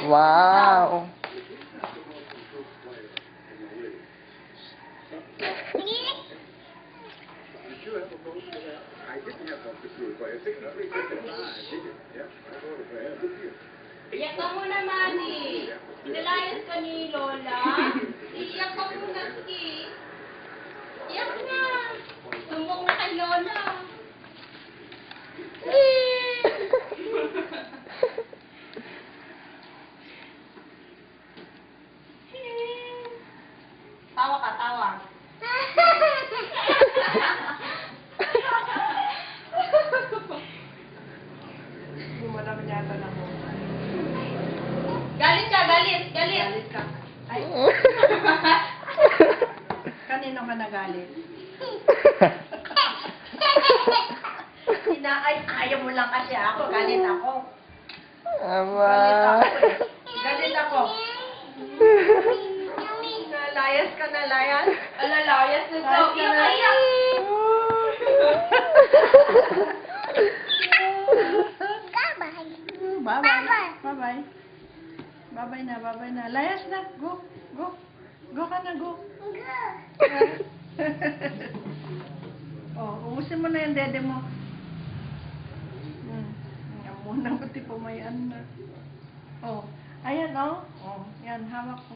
Wow. Iyak ka muna, Manny. Pinalayas ka ni Lola. Iyak ka muna, Ski. Iyak na. Sumbong na kay Lola. Tawa ka, tawa. Gumalang yata na mo. Galit ka, galit, galit. Galit ka. Ay. Kanino ka nagalit? Ay, ayaw mo lang kasi ako. Galit ako. Aba. Galit ako eh. Galit ako. Nalayas ka, nalayas? Alalayas na daw. Layas ka Iyak na. ka, iyak. Bye-bye. Bye-bye. Bye-bye na, bye-bye na. Layas na. Go. Go. Go ka na, go. Oh, ubusin mo na yung dede mo. Yan muna, pati pumayan na. Oh, ayan oh. Oh, yan, hawak ko.